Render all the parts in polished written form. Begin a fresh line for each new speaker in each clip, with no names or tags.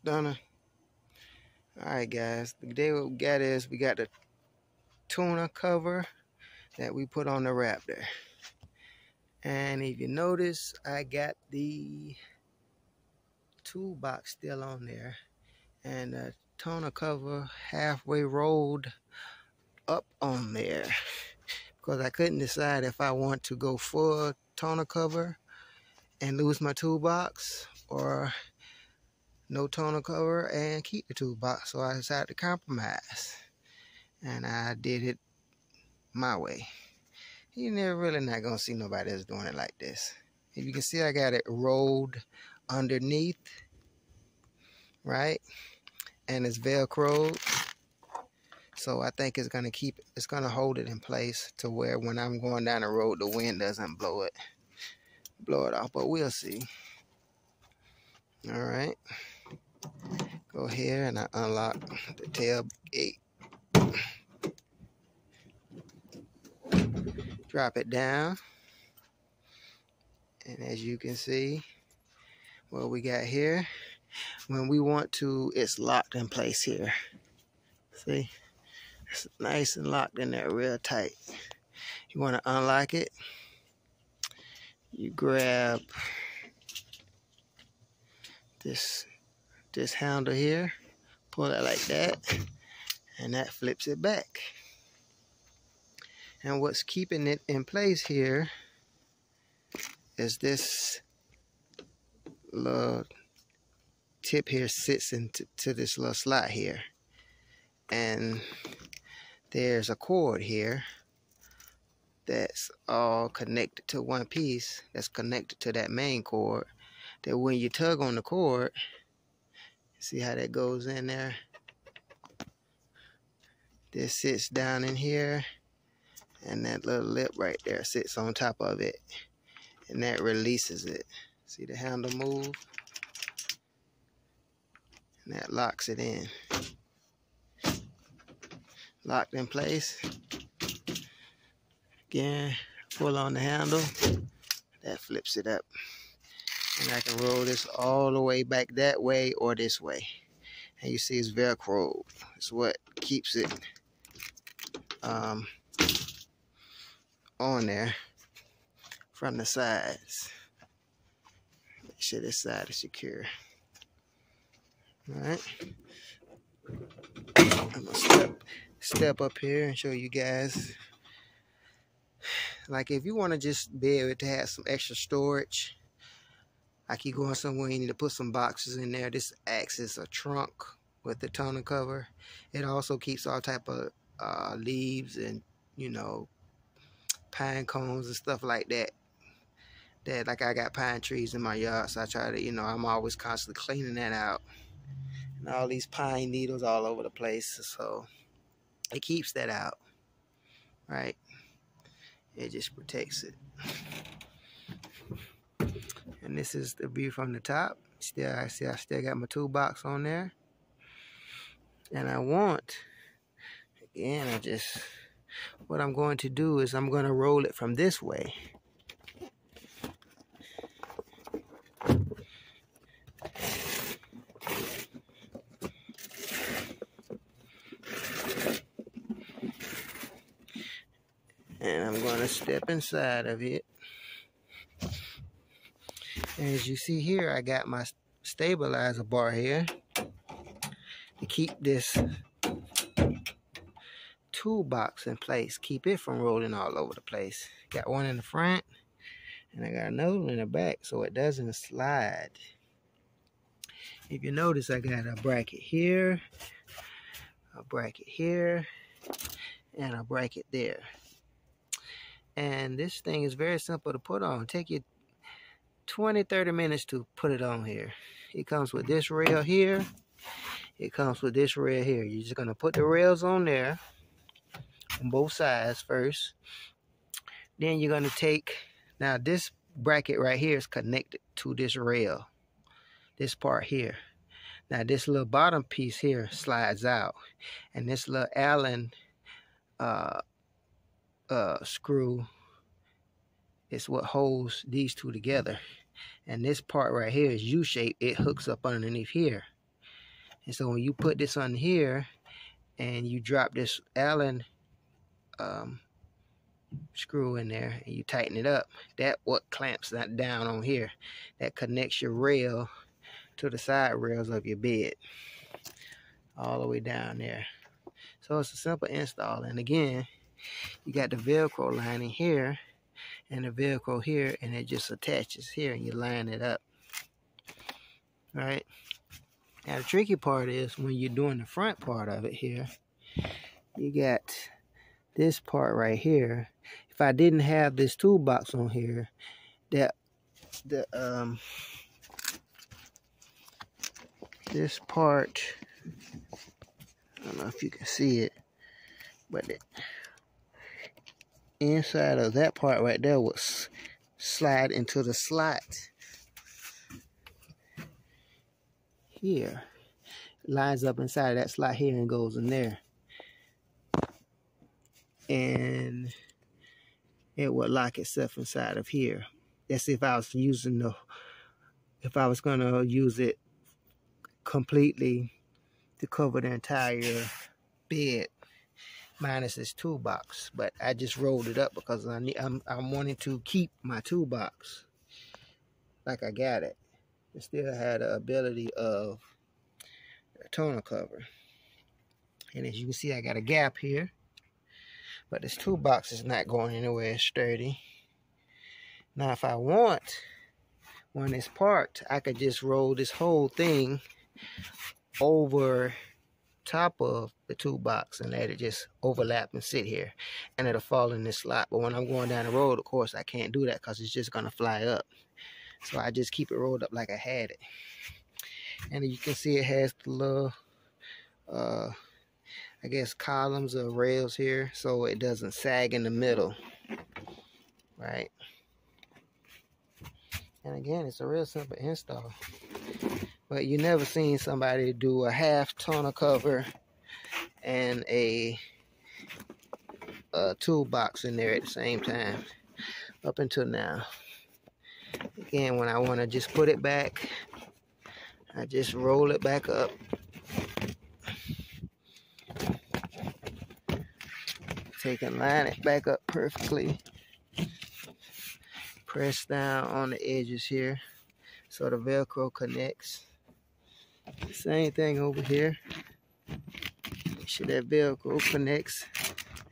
stunner. Alright guys, today what we got is we got the tuna cover that we put on the Raptor. And if you notice, I got the toolbox still on there. And the tuna cover halfway rolled up on there. Because I couldn't decide if I want to go full tuna cover and lose my toolbox, or no tonneau cover and keep the toolbox. So I decided to compromise, and I did it my way. You're never really not gonna see nobody else doing it like this. If you can see, I got it rolled underneath, right, and it's velcroed, so I think it's gonna hold it in place to where when I'm going down the road, the wind doesn't blow it off. But we'll see. All right. Go here and I unlock the tailgate. Drop it down. And as you can see, what we got here, when we want to, it's locked in place here. See? It's nice and locked in there real tight. You want to unlock it, you grab this handle here, pull it like that, and that flips it back. And what's keeping it in place here is this little tip here sits into this little slot here. And there's a cord here that's all connected to one piece that's connected to that main cord, that when you tug on the cord, see how that goes in there? This sits down in here, and that little lip right there sits on top of it, and that releases it. See the handle move? And that locks it in. Locked in place. Again, pull on the handle, that flips it up. And I can roll this all the way back that way or this way. And you see it's Velcro. It's what keeps it on there from the sides. Make sure this side is secure. Alright. I'm gonna step up here and show you guys. Like if you want to just be able to have some extra storage, like you going somewhere you need to put some boxes in there, this acts as a trunk with the tonneau cover. It also keeps all type of leaves and, you know, pine cones and stuff like that. Like I got pine trees in my yard, so I try to, you know, I'm always constantly cleaning that out. And all these pine needles all over the place, so it keeps that out, right? It just protects it. And this is the view from the top. I still got my toolbox on there. And I want, again, what I'm going to do is I'm going to roll it from this way. And I'm going to step inside of it. And as you see here, I got my stabilizer bar here to keep this toolbox in place, keep it from rolling all over the place. Got one in the front, and I got another one in the back so it doesn't slide. If you notice, I got a bracket here, a bracket here, and a bracket there. And this thing is very simple to put on. Take you 20-30 minutes to put it on here. It comes with this rail here. It comes with this rail here. You're just gonna put the rails on there on both sides first. Then you're gonna take, now this bracket right here is connected to this rail, this part here. Now this little bottom piece here slides out, and this little Allen screw is what holds these two together. And this part right here is U-shaped. It hooks up underneath here. And so when you put this on here and you drop this Allen screw in there and you tighten it up, that what clamps that down on here. That connects your rail to the side rails of your bed all the way down there. So it's a simple install. And again, you got the Velcro lining here and the Velcro here, and it just attaches here and you line it up. Right? Now the tricky part is when you're doing the front part of it here, you got this part right here. If I didn't have this toolbox on here, that this part, I don't know if you can see it, but the inside of that part right there would slide into the slot here. It lines up inside of that slot here and goes in there. And it would lock itself inside of here. That's if I was using the, if I was gonna use it completely to cover the entire bed minus this toolbox. But I just rolled it up because I'm wanting to keep my toolbox like I got it. It still had the ability of a tonneau cover. And as you can see, I got a gap here. But this toolbox is not going anywhere. It's sturdy. Now, if I want, when it's parked, I could just roll this whole thing over top of the toolbox and let it just overlap and sit here. And it'll fall in this slot. But when I'm going down the road, of course, I can't do that because it's just going to fly up. So I just keep it rolled up like I had it. And you can see it has the little, I guess, columns or rails here, so it doesn't sag in the middle, right? And again, it's a real simple install. But you never seen somebody do a half tonneau cover and a toolbox in there at the same time, up until now. Again, when I want to just put it back, I just roll it back up. Take and line it back up perfectly. Press down on the edges here so the Velcro connects. Same thing over here. Make sure that Velcro connects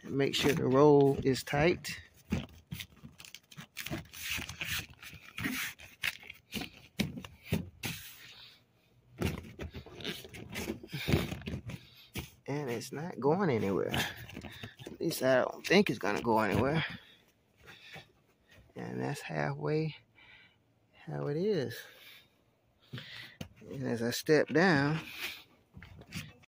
and make sure the roll is tight. And it's not going anywhere. At least I don't think it's gonna go anywhere. And that's halfway how it is. And as I step down,